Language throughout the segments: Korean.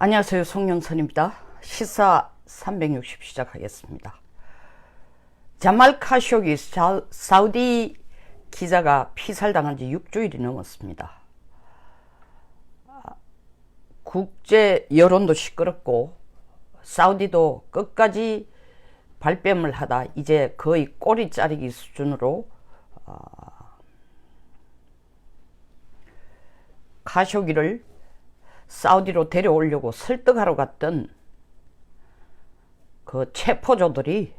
안녕하세요. 송영선입니다. 시사 360 시작하겠습니다. 자말 카쇼기 사우디 기자가 피살당한 지 6주일이 넘었습니다. 국제 여론도 시끄럽고 사우디도 끝까지 발뺌을 하다 이제 거의 꼬리 자르기 수준으로 카쇼기를 사우디로 데려오려고 설득하러 갔던 그 체포조들이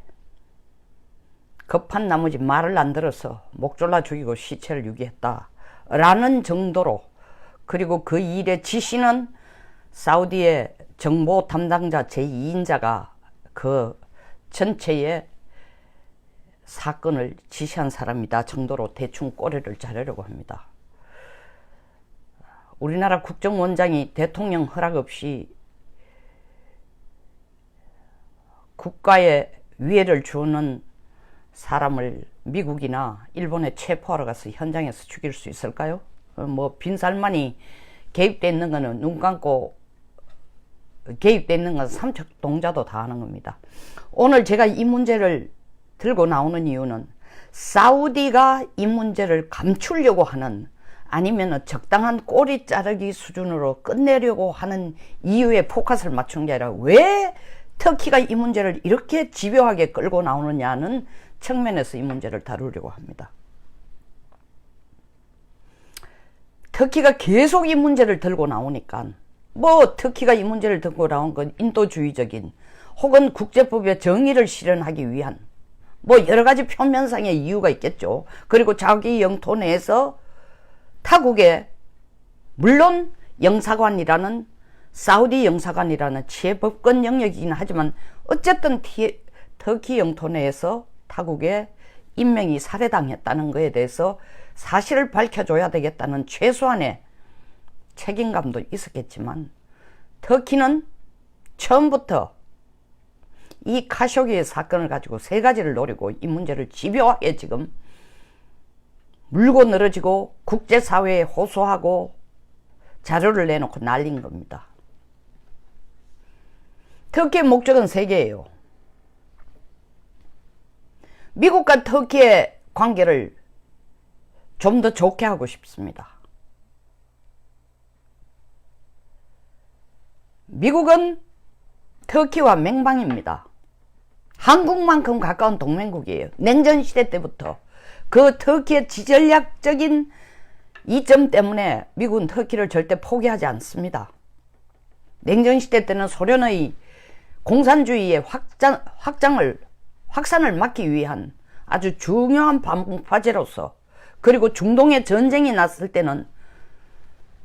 급한 나머지 말을 안 들어서 목 졸라 죽이고 시체를 유기했다라는 정도로, 그리고 그 일의 지시는 사우디의 정보 담당자 제2인자가 그 전체의 사건을 지시한 사람이다 정도로 대충 꼬리를 자르려고 합니다. 우리나라 국정원장이 대통령 허락 없이 국가에 위해를 주는 사람을 미국이나 일본에 체포하러 가서 현장에서 죽일 수 있을까요? 뭐 빈살만이 개입되어 있는 거는 눈 감고 개입되어 있는 건 삼척동자도 다 하는 겁니다. 오늘 제가 이 문제를 들고 나오는 이유는 사우디가 이 문제를 감추려고 하는, 아니면 적당한 꼬리 자르기 수준으로 끝내려고 하는 이유에 포커스를 맞추는 게 아니라 왜 터키가 이 문제를 이렇게 집요하게 끌고 나오느냐는 측면에서 이 문제를 다루려고 합니다. 터키가 계속 이 문제를 들고 나오니까, 뭐 터키가 이 문제를 들고 나온 건 인도주의적인 혹은 국제법의 정의를 실현하기 위한 뭐 여러 가지 표면상의 이유가 있겠죠. 그리고 자기 영토 내에서 타국에, 물론 영사관이라는, 사우디 영사관이라는 제법권 영역이긴 하지만 어쨌든 터키 영토 내에서 타국에 인명이 살해당했다는 것에 대해서 사실을 밝혀줘야 되겠다는 최소한의 책임감도 있었겠지만, 터키는 처음부터 이 카쇼기의 사건을 가지고 세 가지를 노리고 이 문제를 집요하게 지금 물고 늘어지고 국제사회에 호소하고 자료를 내놓고 날린 겁니다. 터키의 목적은 세 개예요. 미국과 터키의 관계를 좀 더 좋게 하고 싶습니다. 미국은 터키와 맹방입니다. 한국만큼 가까운 동맹국이에요. 냉전시대 때부터 그 터키의 지전략적인 이점 때문에 미국은 터키를 절대 포기하지 않습니다. 냉전시대 때는 소련의 공산주의의 확산을 막기 위한 아주 중요한 방파제로서, 그리고 중동에 전쟁이 났을 때는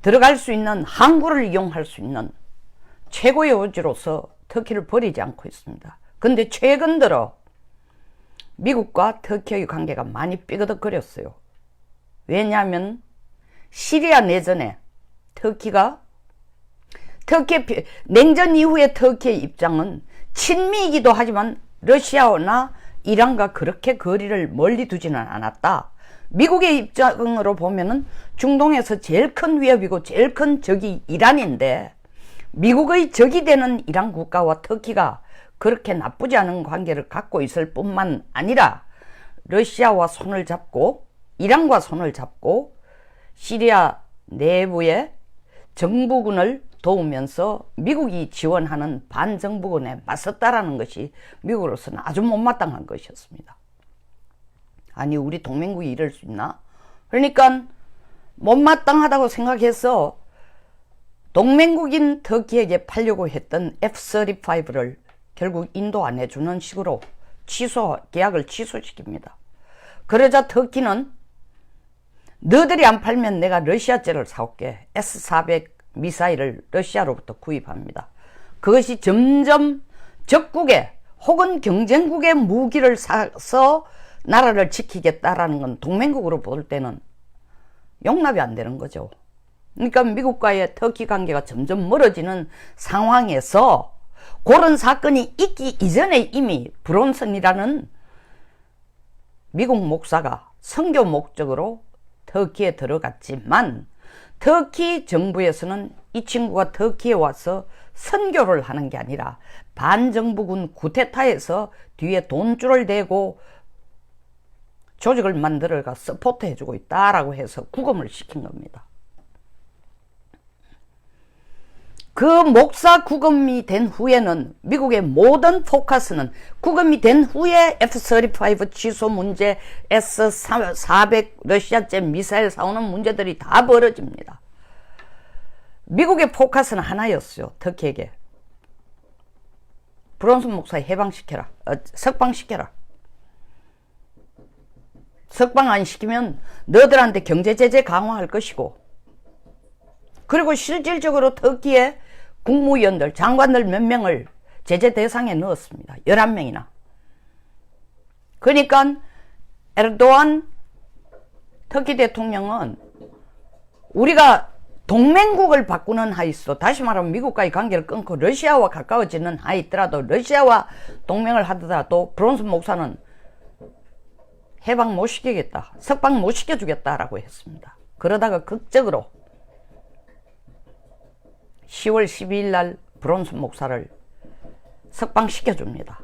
들어갈 수 있는 항구를 이용할 수 있는 최고의 요지로서 터키를 버리지 않고 있습니다. 근데 최근 들어 미국과 터키의 관계가 많이 삐그덕거렸어요. 왜냐하면 시리아 내전에 냉전 이후의 터키의 입장은 친미이기도 하지만 러시아나 이란과 그렇게 거리를 멀리 두지는 않았다. 미국의 입장으로 보면은 중동에서 제일 큰 위협이고 제일 큰 적이 이란인데, 미국의 적이 되는 이란 국가와 터키가 그렇게 나쁘지 않은 관계를 갖고 있을 뿐만 아니라 러시아와 손을 잡고 이란과 손을 잡고 시리아 내부의 정부군을 도우면서 미국이 지원하는 반정부군에 맞섰다라는 것이 미국으로서는 아주 못마땅한 것이었습니다. 아니, 우리 동맹국이 이럴 수 있나? 그러니까 못마땅하다고 생각해서 동맹국인 터키에게 팔려고 했던 F-35를 결국 인도 안 해주는 식으로 계약을 취소시킵니다. 그러자 터키는 너들이 안 팔면 내가 러시아제를 사올게. S-400 미사일을 러시아로부터 구입합니다. 그것이 점점 적국의 혹은 경쟁국의 무기를 사서 나라를 지키겠다라는 건 동맹국으로 볼 때는 용납이 안 되는 거죠. 그러니까 미국과의 터키 관계가 점점 멀어지는 상황에서 그런 사건이 있기 이전에 이미 브론슨이라는 미국 목사가 선교 목적으로 터키에 들어갔지만 터키 정부에서는 이 친구가 터키에 와서 선교를 하는 게 아니라 반정부군 쿠데타에서 뒤에 돈줄을 대고 조직을 만들어가 서포트 해주고 있다라고 해서 구금을 시킨 겁니다. 그 목사 구금이 된 후에는 미국의 모든 포커스는 구금이 된 후에 F-35 취소 문제, S-400 러시아제 미사일 사오는 문제들이 다 벌어집니다. 미국의 포커스는 하나였어요. 터키에게. 브론슨 목사 해방시켜라. 석방시켜라. 석방 안 시키면 너들한테 경제제재 강화할 것이고, 그리고 실질적으로 터키의 국무위원들, 장관들 몇 명을 제재 대상에 넣었습니다. 11명이나. 그러니까 에르도안 터키 대통령은 우리가 동맹국을 바꾸는 하이서, 다시 말하면 미국과의 관계를 끊고 러시아와 가까워지는 하이더라도, 러시아와 동맹을 하더라도 브론슨 목사는 해방 못 시키겠다, 석방 못 시켜주겠다라고 했습니다. 그러다가 극적으로 10월 12일 날 브론슨 목사를 석방시켜줍니다.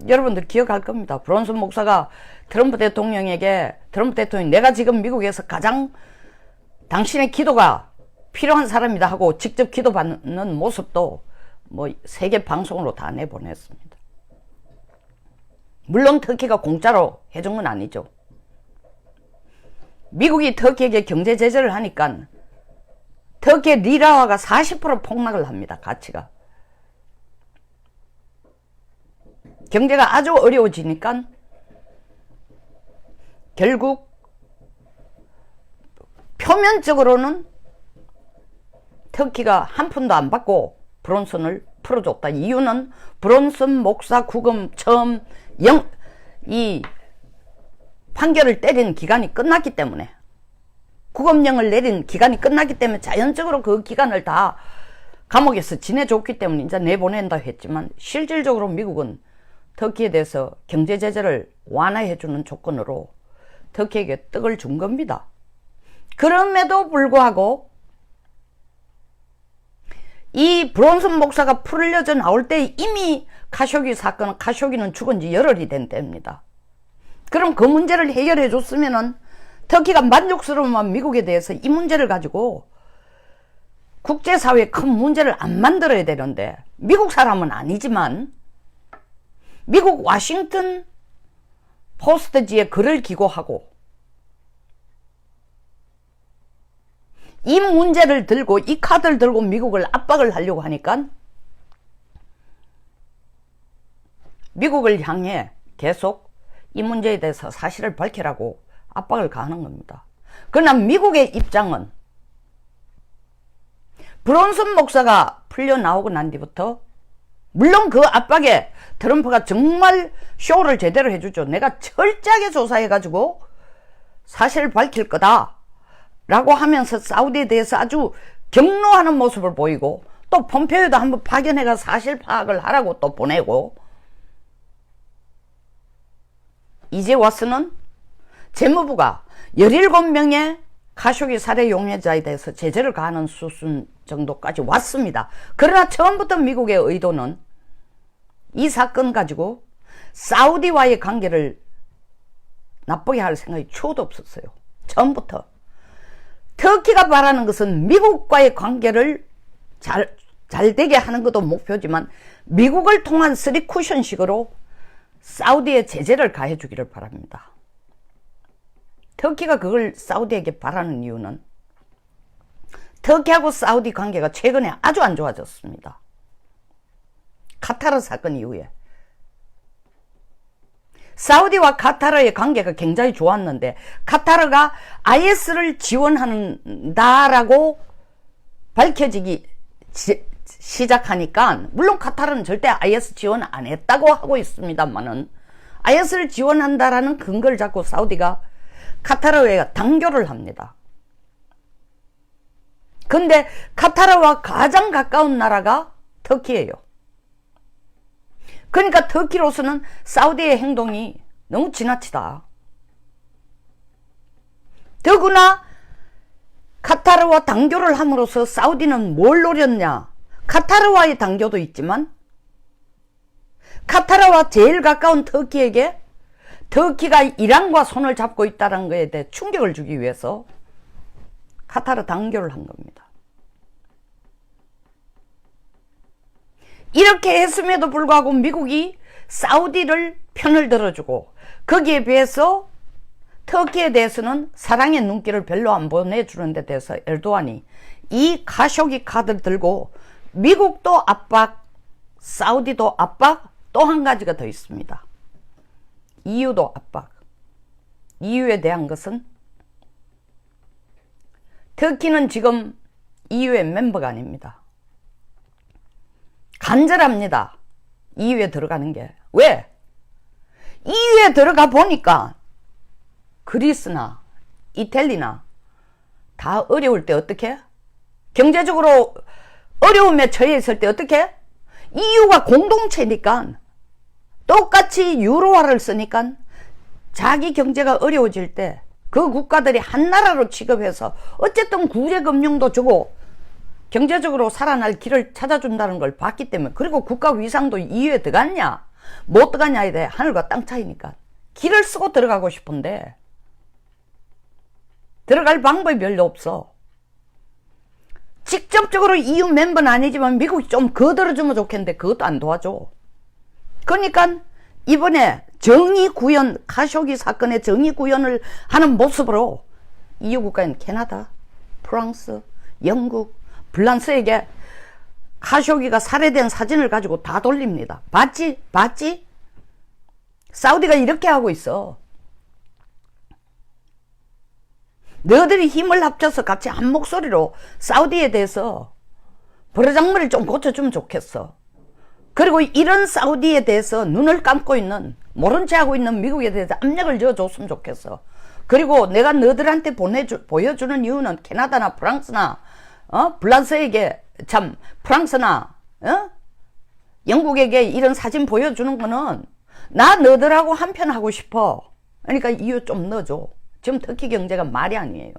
여러분들 기억할 겁니다. 브론슨 목사가 트럼프 대통령에게, 트럼프 대통령이 내가 지금 미국에서 가장 당신의 기도가 필요한 사람이다 하고 직접 기도받는 모습도 뭐 세계 방송으로 다 내보냈습니다. 물론 터키가 공짜로 해준 건 아니죠. 미국이 터키에게 경제 제재를 하니까 터키의 리라화가 40% 폭락을 합니다. 가치가. 경제가 아주 어려워지니까 결국 표면적으로는 터키가 한 푼도 안 받고 브론슨을 풀어줬다. 이유는 브론슨 목사 구금 처음 이 판결을 때린 기간이 끝났기 때문에, 구금령을 내린 기간이 끝났기 때문에 자연적으로 그 기간을 다 감옥에서 지내줬기 때문에 이제 내보낸다 했지만, 실질적으로 미국은 터키에 대해서 경제 제재를 완화해주는 조건으로 터키에게 떡을 준 겁니다. 그럼에도 불구하고 이 브론슨 목사가 풀려져 나올 때 이미 카쇼기는 죽은 지 열흘이 된 때입니다. 그럼 그 문제를 해결해 줬으면은 터키가 만족스러우면 미국에 대해서 이 문제를 가지고 국제사회에 큰 문제를 안 만들어야 되는데, 미국 사람은 아니지만 미국 워싱턴 포스트지에 글을 기고하고 이 문제를 들고, 이 카드를 들고 미국을 압박을 하려고 하니까 미국을 향해 계속 이 문제에 대해서 사실을 밝히라고 압박을 가하는 겁니다. 그러나 미국의 입장은 브론슨 목사가 풀려 나오고 난 뒤부터, 물론 그 압박에 트럼프가 정말 쇼를 제대로 해주죠. 내가 철저하게 조사해가지고 사실을 밝힐 거다 라고 하면서 사우디에 대해서 아주 경로하는 모습을 보이고, 또 폼페이오도 한번 파견해가 사실 파악을 하라고 또 보내고, 이제 와서는 재무부가 17명의 카쇼기 살해 용의자에 대해서 제재를 가하는 수준 정도까지 왔습니다. 그러나 처음부터 미국의 의도는 이 사건 가지고 사우디와의 관계를 나쁘게 할 생각이 추호도 없었어요. 처음부터. 터키가 바라는 것은 미국과의 관계를 잘 되게 하는 것도 목표지만, 미국을 통한 쓰리 쿠션식으로 사우디에 제재를 가해 주기를 바랍니다. 터키가 그걸 사우디에게 바라는 이유는 터키하고 사우디 관계가 최근에 아주 안 좋아졌습니다. 카타르 사건 이후에. 사우디와 카타르의 관계가 굉장히 좋았는데, 카타르가 IS를 지원한다라고 밝혀지기 시작하니까, 물론 카타르는 절대 IS 지원 안 했다고 하고 있습니다만은, IS를 지원한다라는 근거를 잡고 사우디가 카타르에 단교를 합니다. 근데 카타르와 가장 가까운 나라가 터키예요. 그러니까 터키로서는 사우디의 행동이 너무 지나치다. 더구나 카타르와 단교를 함으로써 사우디는 뭘 노렸냐? 카타르와의 단교도 있지만 카타르와 제일 가까운 터키에게 터키가 이란과 손을 잡고 있다는 것에 대해 충격을 주기 위해서 카타르 단교를 한 겁니다. 이렇게 했음에도 불구하고 미국이 사우디를 편을 들어주고 거기에 비해서 터키에 대해서는 사랑의 눈길을 별로 안 보내주는 데 대해서 에르도안이 이 가쇼기 카드를 들고 미국도 압박, 사우디도 압박, 또 한 가지가 더 있습니다. EU도 압박. EU에 대한 것은 터키는 지금 EU의 멤버가 아닙니다. 간절합니다. EU에 들어가는 게. 왜? EU에 들어가 보니까 그리스나 이탈리나 다 어려울 때 어떻게? 경제적으로 어려움에 처해 있을 때 어떻게? EU가 공동체니까 똑같이 유로화를 쓰니까 자기 경제가 어려워질 때 그 국가들이 한 나라로 취급해서 어쨌든 구제금융도 주고 경제적으로 살아날 길을 찾아준다는 걸 봤기 때문에, 그리고 국가 위상도 EU에 들어갔냐 못 들어갔냐에 대해 하늘과 땅 차이니까 길을 쓰고 들어가고 싶은데 들어갈 방법이 별로 없어. 직접적으로 EU 멤버는 아니지만 미국이 좀 거들어주면 좋겠는데 그것도 안 도와줘. 그러니까 이번에 정의구현, 카쇼기 사건의 정의구현을 하는 모습으로 EU 국가인 캐나다, 프랑스, 영국, 프랑스에게 카쇼기가 살해된 사진을 가지고 다 돌립니다. 봤지? 봤지? 사우디가 이렇게 하고 있어. 너희들이 힘을 합쳐서 같이 한 목소리로 사우디에 대해서 버르장머리를 좀 고쳐주면 좋겠어. 그리고 이런 사우디에 대해서 눈을 감고 있는, 모른 채 하고 있는 미국에 대해서 압력을 줘줬으면 좋겠어. 그리고 내가 너희들한테 보여주는 이유는 캐나다나 프랑스나 프랑스에게 참 프랑스나 영국에게 이런 사진 보여주는 거는 나 너희들하고 한편 하고 싶어. 그러니까 이유 좀 넣어줘. 지금 터키 경제가 말이 아니에요.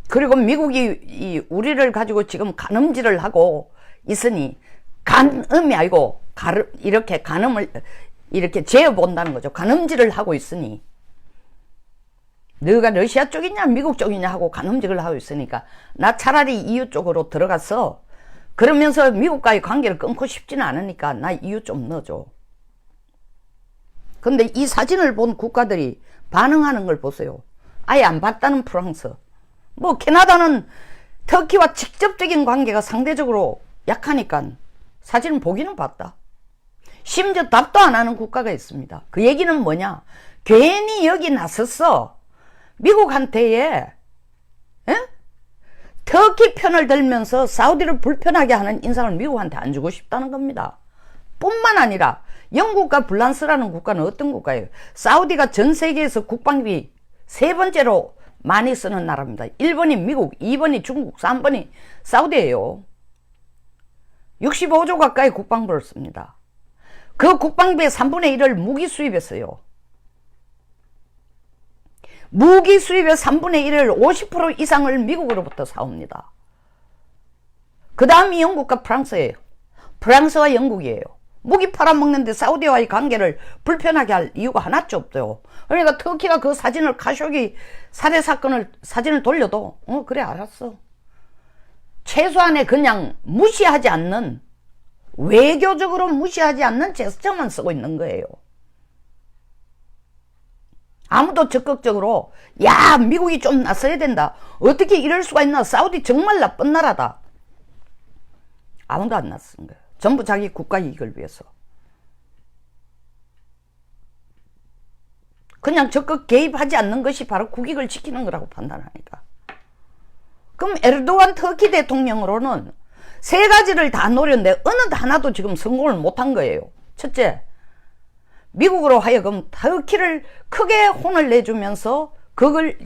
그리고 미국이 우리를 가지고 지금 간음질을 하고 있으니, 간음이 아니고 이렇게 간음을 이렇게 재어본다는 거죠. 간음질을 하고 있으니 너가 러시아 쪽이냐 미국 쪽이냐 하고 간음질을 하고 있으니까 나 차라리 EU 쪽으로 들어가서 그러면서 미국과의 관계를 끊고 싶지는 않으니까 나 EU 좀 넣어줘. 근데 이 사진을 본 국가들이 반응하는 걸 보세요. 아예 안 봤다는 프랑스, 뭐 캐나다는 터키와 직접적인 관계가 상대적으로 약하니까 사진을 보기는 봤다. 심지어 답도 안 하는 국가가 있습니다. 그 얘기는 뭐냐, 괜히 여기 나섰어. 미국한테에 터키 편을 들면서 사우디를 불편하게 하는 인상을 미국한테 안 주고 싶다는 겁니다. 뿐만 아니라 영국과 프랑스라는 국가는 어떤 국가예요? 사우디가 전 세계에서 국방비 3번째로 많이 쓰는 나라입니다. 1번이 미국, 2번이 중국, 3번이 사우디예요. 65조 가까이 국방부를 씁니다. 그 국방비의 3분의 1을 무기 수입했어요. 무기 수입의 3분의 1을 50% 이상을 미국으로부터 사옵니다. 그 다음이 영국과 프랑스예요. 프랑스와 영국이에요. 무기 팔아먹는데 사우디와의 관계를 불편하게 할 이유가 하나도 없대요. 그러니까 터키가 그 사진을, 카쇼기 살해 사진을 돌려도 그래 알았어. 최소한의 그냥 무시하지 않는, 외교적으로 무시하지 않는 제스처만 쓰고 있는 거예요. 아무도 적극적으로 야 미국이 좀 나서야 된다, 어떻게 이럴 수가 있나, 사우디 정말 나쁜 나라다, 아무도 안 나선 거예요. 전부 자기 국가 이익을 위해서. 그냥 적극 개입하지 않는 것이 바로 국익을 지키는 거라고 판단하니까. 그럼 에르도안 터키 대통령으로는 3가지를 다 노렸는데 어느 하나도 지금 성공을 못한 거예요. 첫째, 미국으로 하여금 터키를 크게 혼을 내주면서 그걸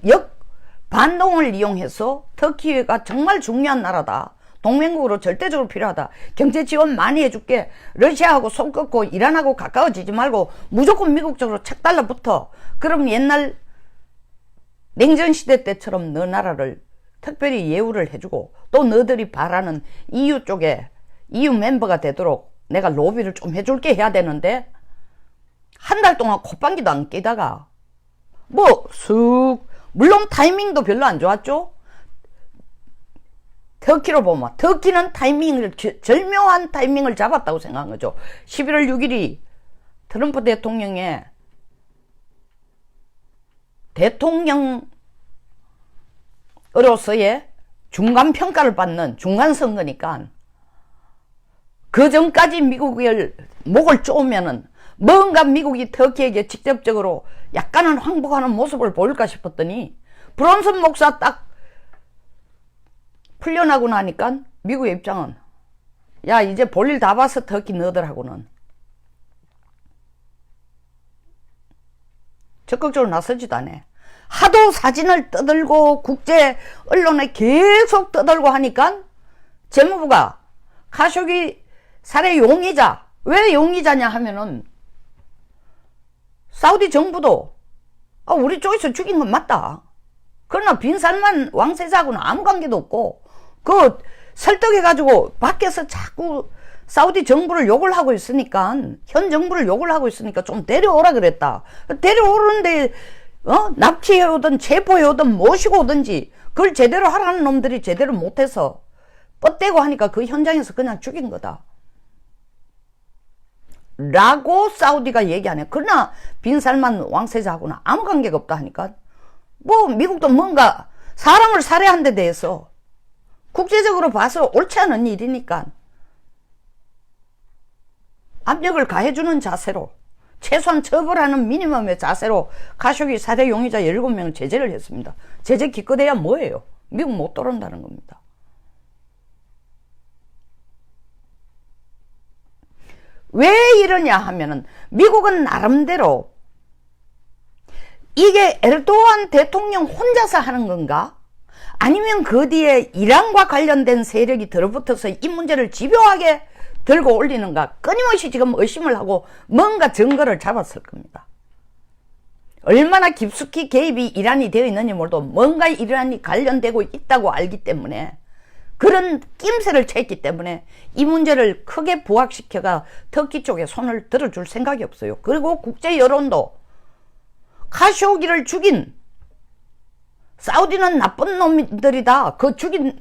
반동을 이용해서 터키가 정말 중요한 나라다, 동맹국으로 절대적으로 필요하다. 경제 지원 많이 해줄게. 러시아하고 손 끊고 이란하고 가까워지지 말고 무조건 미국 쪽으로 착 달라붙어. 그럼 옛날 냉전시대 때처럼 너 나라를 특별히 예우를 해주고 또 너들이 바라는 EU 쪽에 EU 멤버가 되도록 내가 로비를 좀 해줄게 해야 되는데 한 달 동안 콧방귀도 안 끼다가 뭐 쑥 물론 타이밍도 별로 안 좋았죠. 터키로 보면 터키는 타이밍을 절묘한 타이밍을 잡았다고 생각한 거죠. 11월 6일이 트럼프 대통령의 대통령으로서의 중간평가를 받는 중간선거니까 그 전까지 미국을 목을 쪼으면은 뭔가 미국이 터키에게 직접적으로 약간은 항복하는 모습을 보일까 싶었더니 브론슨 목사 딱 풀려나고 나니까 미국의 입장은 야 이제 볼일 다 봐서 터키 너들하고는 적극적으로 나서지도 않아. 하도 사진을 떠들고 국제 언론에 계속 떠들고 하니까 재무부가 카쇼기 살해 용의자, 왜 용의자냐 하면은 사우디 정부도 우리 쪽에서 죽인 건 맞다. 그러나 빈살만 왕세자하고는 아무 관계도 없고 그 설득해가지고 밖에서 자꾸 사우디 정부를 욕을 하고 있으니까 현 정부를 욕을 하고 있으니까 좀 데려오라 그랬다. 데려오는데 납치해오든 체포해오든 모시고 오든지 그걸 제대로 하라는 놈들이 제대로 못해서 뻗대고 하니까 그 현장에서 그냥 죽인 거다 라고 사우디가 얘기하네. 그러나 빈살만 왕세자하고는 아무 관계가 없다 하니까 뭐 미국도 뭔가 사람을 살해한 데 대해서 국제적으로 봐서 옳지 않은 일이니까 압력을 가해주는 자세로 최소한 처벌하는 미니멈의 자세로 카쇼기 살해 용의자 17명을 제재를 했습니다. 제재 기껏해야 뭐예요? 미국 못 들어온다는 겁니다. 왜 이러냐 하면은 미국은 나름대로 이게 에르도안 대통령 혼자서 하는 건가? 아니면 그 뒤에 이란과 관련된 세력이 들어붙어서 이 문제를 집요하게 들고 올리는가? 끊임없이 지금 의심을 하고 뭔가 증거를 잡았을 겁니다. 얼마나 깊숙이 개입이 이란이 되어 있는지 몰라도 뭔가 이란이 관련되고 있다고 알기 때문에 그런 낌새를 챘기 때문에 이 문제를 크게 부각시켜가 터키 쪽에 손을 들어줄 생각이 없어요. 그리고 국제 여론도 카쇼기를 죽인 사우디는 나쁜 놈들이다. 그 죽인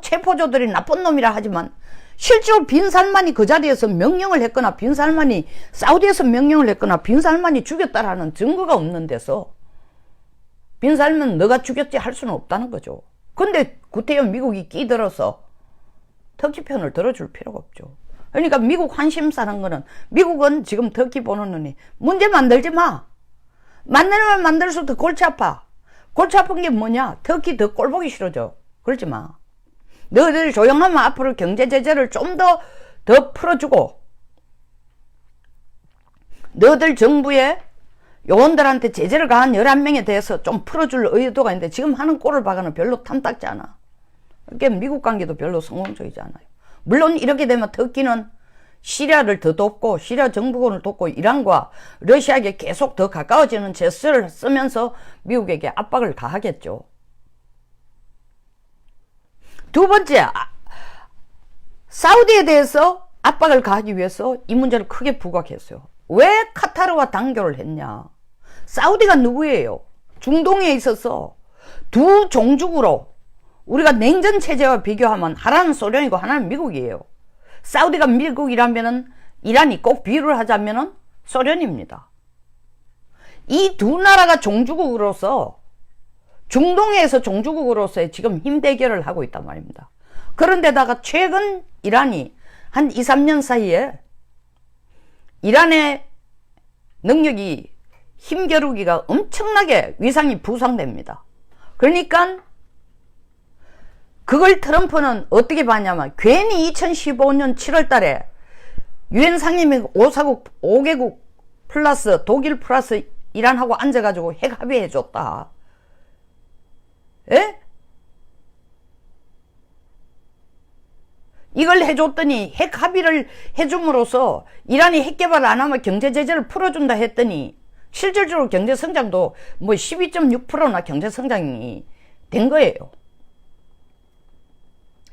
체포조들이 나쁜 놈이라 하지만 실제로 빈살만이 그 자리에서 명령을 했거나 빈살만이 사우디에서 명령을 했거나 빈살만이 죽였다라는 증거가 없는 데서 빈살만 너가 죽였지 할 수는 없다는 거죠. 근데 구태여 미국이 끼들어서 터키 편을 들어줄 필요가 없죠. 그러니까 미국 환심사는 거는 미국은 지금 터키 보는 눈이 문제 만들지 마. 만들면 만들수록 더 골치 아파. 골치 아픈 게 뭐냐? 터키 더 꼴보기 싫어져. 그러지 마. 너희들 조용하면 앞으로 경제 제재를 좀 더 풀어주고 너희들 정부에 요원들한테 제재를 가한 11명에 대해서 좀 풀어줄 의도가 있는데 지금 하는 꼴을 봐가는 별로 탐탁지 않아. 그게 미국 관계도 별로 성공적이지 않아요. 물론 이렇게 되면 터키는 시리아를 더 돕고 시리아 정부군을 돕고 이란과 러시아에게 계속 더 가까워지는 제스처를 쓰면서 미국에게 압박을 가하겠죠. 두 번째, 사우디에 대해서 압박을 가하기 위해서 이 문제를 크게 부각했어요. 왜 카타르와 단교를 했냐? 사우디가 누구예요? 중동에 있어서 두 종족으로 우리가 냉전 체제와 비교하면 하나는 소련이고 하나는 미국이에요. 사우디가 미국이라면은 이란이 꼭 비유를 하자면은 소련입니다. 이 두 나라가 종주국으로서 중동에서 종주국으로서의 지금 힘 대결을 하고 있단 말입니다. 그런데다가 최근 이란이 한 2, 3년 사이에 이란의 능력이 힘겨루기가 엄청나게 위상이 부상됩니다. 그러니까 그걸 트럼프는 어떻게 봤냐면 괜히 2015년 7월 달에 유엔 상임위 5개국 플러스 독일 플러스 이란하고 앉아가지고 핵 합의해 줬다. 예? 이걸 해줬더니 핵 합의를 해줌으로써 이란이 핵 개발 안 하면 경제 제재를 풀어준다 했더니 실질적으로 경제 성장도 뭐 12.6%나 경제 성장이 된 거예요.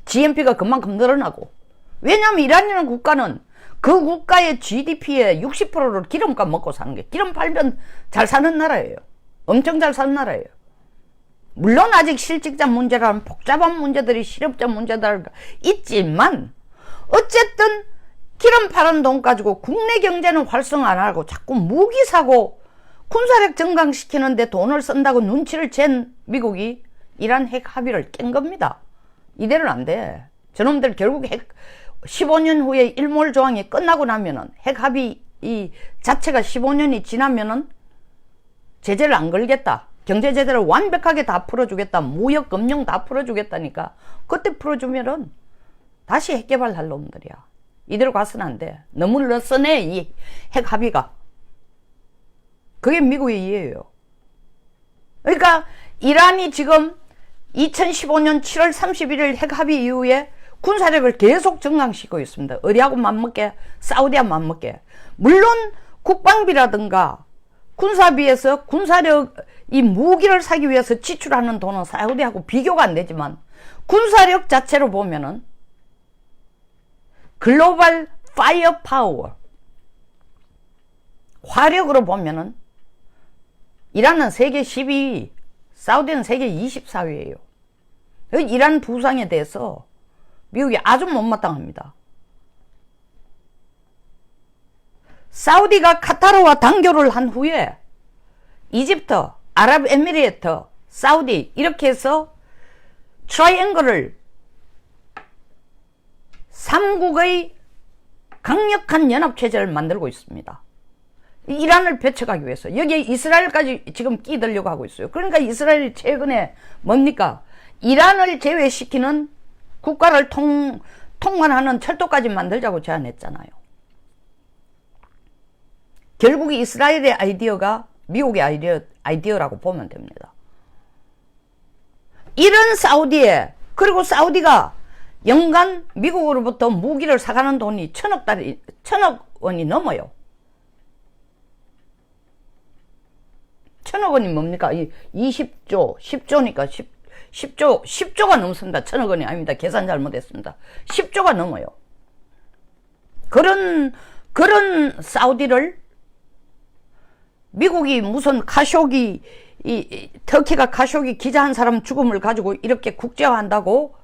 GNP가 그만큼 늘어나고. 왜냐하면 이란이라는 국가는 그 국가의 GDP의 60%를 기름값 먹고 사는 게, 기름 팔면 잘 사는 나라예요. 엄청 잘 사는 나라예요. 물론 아직 실직자 문제라는 복잡한 문제들이, 실업자 문제들 있지만 어쨌든 기름 파는 돈 가지고 국내 경제는 활성 안 하고 자꾸 무기 사고 군사력 증강시키는데 돈을 쓴다고 눈치를 챈 미국이 이란 핵 합의를 깬 겁니다. 이대로는 안 돼. 저놈들 결국 핵 15년 후에 일몰 조항이 끝나고 나면은, 핵 합의 이 자체가 15년이 지나면은 제재를 안 걸겠다. 경제 제재를 완벽하게 다 풀어주겠다. 무역, 금융 다 풀어주겠다니까. 그때 풀어주면은 다시 핵 개발할 놈들이야. 이대로 가서는 안 돼. 너무 늦었네, 이 핵 합의가. 그게 미국의 이해예요. 그러니까 이란이 지금 2015년 7월 31일 핵 합의 이후에 군사력을 계속 증강시키고 있습니다. 어디하고 맞먹게? 사우디하고 맞먹게. 물론 국방비라든가 군사비에서 군사력, 이 무기를 사기 위해서 지출하는 돈은 사우디하고 비교가 안 되지만 군사력 자체로 보면은 글로벌 파이어 파워, 화력으로 보면은 이란은 세계 12위, 사우디는 세계 24위예요. 이란 부상에 대해서 미국이 아주 못마땅합니다. 사우디가 카타르와 단교를 한 후에 이집트, 아랍에미리트, 사우디 이렇게 해서 트라이앵글을 3국의 강력한 연합체제를 만들고 있습니다. 이란을 배척하기 위해서. 여기에 이스라엘까지 지금 끼들려고 하고 있어요. 그러니까 이스라엘이 최근에 뭡니까? 이란을 제외시키는 국가를 통관하는 철도까지 만들자고 제안했잖아요. 결국 이스라엘의 아이디어가 미국의 아이디어라고 보면 됩니다. 이런 사우디에, 그리고 사우디가 연간 미국으로부터 무기를 사가는 돈이 천억 원이 넘어요. 천억 원이 뭡니까? 20조, 10조니까 10조가 넘습니다. 천억 원이 아닙니다. 계산 잘못했습니다. 10조가 넘어요. 그런 사우디를 미국이 무슨 카쇼기, 터키가 카쇼기 기자 한 사람 죽음을 가지고 이렇게 국제화한다고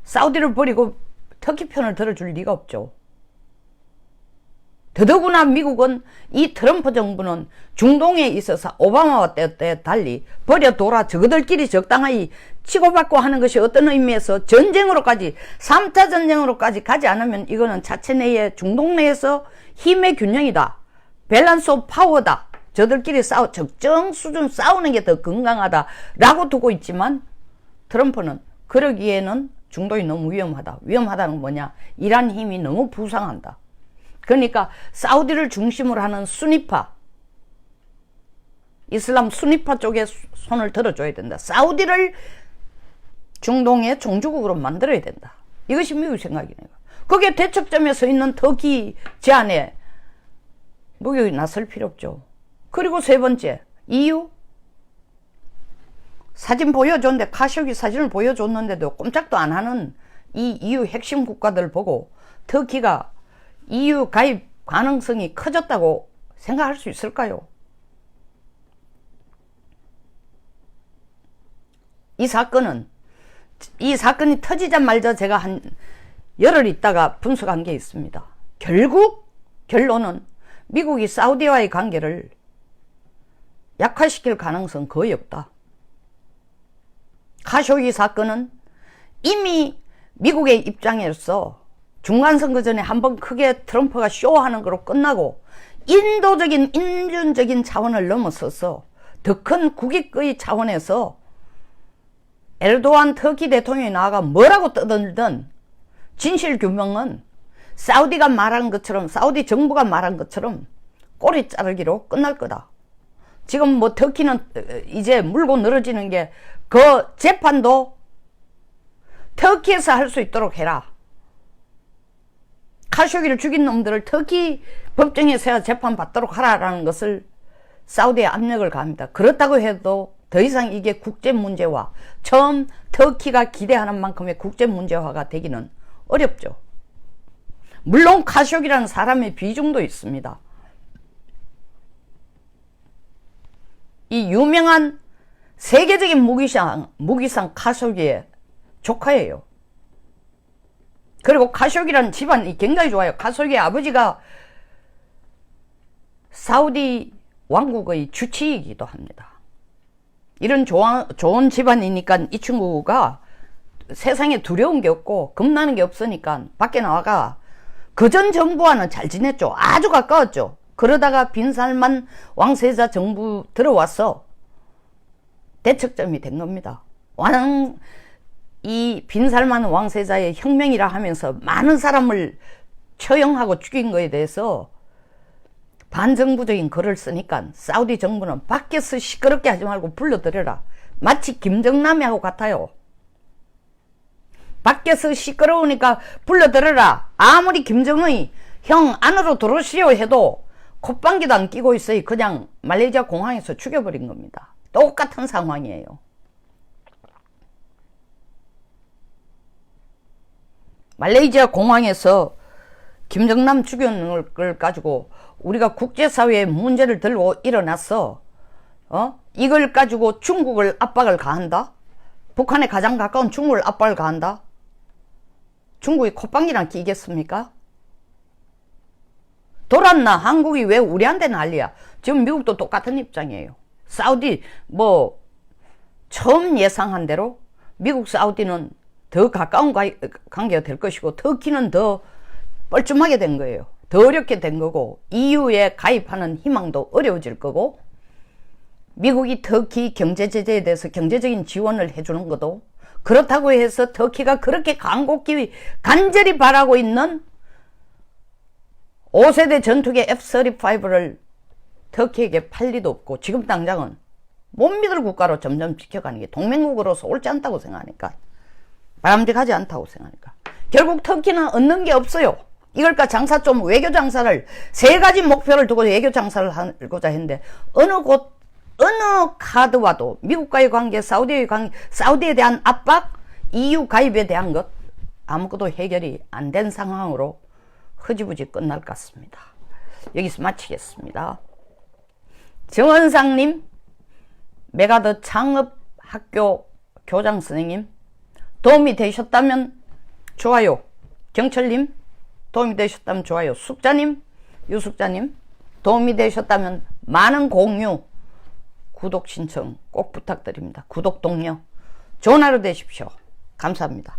사우디를 버리고 터키 편을 들어줄 리가 없죠. 더더구나 미국은, 이 트럼프 정부는 중동에 있어서 오바마와 때 달리 버려둬라, 저거들끼리 적당히 치고받고 하는 것이 어떤 의미에서 전쟁으로까지, 3차 전쟁으로까지 가지 않으면 이거는 자체 내에, 중동 내에서 힘의 균형이다, 밸런스 오브 파워다, 저들끼리 적정 수준 싸우는 게 더 건강하다 라고 두고 있지만, 트럼프는 그러기에는 중동이 너무 위험하다. 위험하다는 건 뭐냐? 이란 힘이 너무 부상한다. 그러니까 사우디를 중심으로 하는 수니파, 이슬람 수니파 쪽에 손을 들어줘야 된다. 사우디를 중동의 종주국으로 만들어야 된다. 이것이 미국 생각이네요. 거기에 대척점에 서 있는 터키 제안에 미국이 나설 필요 없죠. 그리고 세 번째, EU. 사진 보여줬는데, 카쇼기 사진을 보여줬는데도 꼼짝도 안 하는 이 EU 핵심 국가들 보고 터키가 EU 가입 가능성이 커졌다고 생각할 수 있을까요? 이 사건이 터지자마자 제가 한 열흘 있다가 분석한 게 있습니다. 결국 결론은 미국이 사우디와의 관계를 약화시킬 가능성 거의 없다. 카쇼기 사건은 이미 미국의 입장에서 중간선거 전에 한번 크게 트럼프가 쇼하는 거로 끝나고, 인도적인, 인륜적인 차원을 넘어서서 더 큰 국익의 차원에서 에르도안 터키 대통령이 나아가 뭐라고 떠들든 진실규명은 사우디가 말한 것처럼, 사우디 정부가 말한 것처럼 꼬리 자르기로 끝날 거다. 지금 뭐 터키는 이제 물고 늘어지는 게, 그 재판도 터키에서 할 수 있도록 해라. 카쇼기를 죽인 놈들을 특히 법정에서야 재판받도록 하라는 것을 사우디에 압력을 가합니다. 그렇다고 해도 더 이상 이게 국제문제화, 처음 터키가 기대하는 만큼의 국제문제화가 되기는 어렵죠. 물론 카쇼기라는 사람의 비중도 있습니다. 이 유명한 세계적인 무기상 카쇼기의 조카예요. 그리고 카쇼기라는 집안이 굉장히 좋아요. 카쇼기의 아버지가 사우디 왕국의 주치이기도 합니다. 이런 좋은 집안이니까 이 친구가 세상에 두려운 게 없고 겁나는 게 없으니까 밖에 나와가 그전 정부와는 잘 지냈죠. 아주 가까웠죠. 그러다가 빈살만 왕세자 정부 들어와서 대척점이 된 겁니다. 이 빈살만 왕세자의 혁명이라 하면서 많은 사람을 처형하고 죽인 거에 대해서 반정부적인 글을 쓰니까 사우디 정부는 밖에서 시끄럽게 하지 말고 불러들여라. 마치 김정남이하고 같아요. 밖에서 시끄러우니까 불러들여라. 아무리 김정은이 형 안으로 들어오시오 해도 콧방귀도 안 끼고 있어요. 그냥 말레이시아 공항에서 죽여버린 겁니다. 똑같은 상황이에요. 말레이시아 공항에서 김정남 죽여놓은 걸 가지고 우리가 국제사회에 문제를 들고 일어났어. 이걸 가지고 중국을 압박을 가한다? 북한에 가장 가까운 중국을 압박을 가한다? 중국이 콧방귀랑 끼겠습니까? 돌았나? 한국이 왜 우리한테 난리야? 지금 미국도 똑같은 입장이에요. 사우디 처음 예상한 대로 미국 사우디는 더 가까운 관계가 될 것이고 터키는 더 뻘쭘하게 된 거예요. 더 어렵게 된 거고 EU에 가입하는 희망도 어려워질 거고 미국이 터키 경제 제재에 대해서 경제적인 지원을 해주는 것도 그렇다고 해서 터키가 그렇게 간절히 바라고 있는 5세대 전투기 F-35를 터키에게 팔 리도 없고 지금 당장은 못 믿을 국가로 점점 지켜가는 게 동맹국으로서 옳지 않다고 생각하니까 바람직하지 않다고 생각하니까 결국 터키는 얻는 게 없어요. 이걸까 장사 좀 외교 장사를 3가지 목표를 두고 외교 장사를 하고자 했는데 어느 카드와도 미국과의 관계, 사우디의 관계, 사우디에 대한 압박, EU 가입에 대한 것 아무것도 해결이 안 된 상황으로 흐지부지 끝날 것 같습니다. 여기서 마치겠습니다. 정원상님, 메가더 창업학교 교장 선생님 도움이 되셨다면 좋아요. 경철님 도움이 되셨다면 좋아요. 숙자님, 유숙자님 도움이 되셨다면 많은 공유, 구독 신청 꼭 부탁드립니다. 구독 동료. 좋은 하루 되십시오. 감사합니다.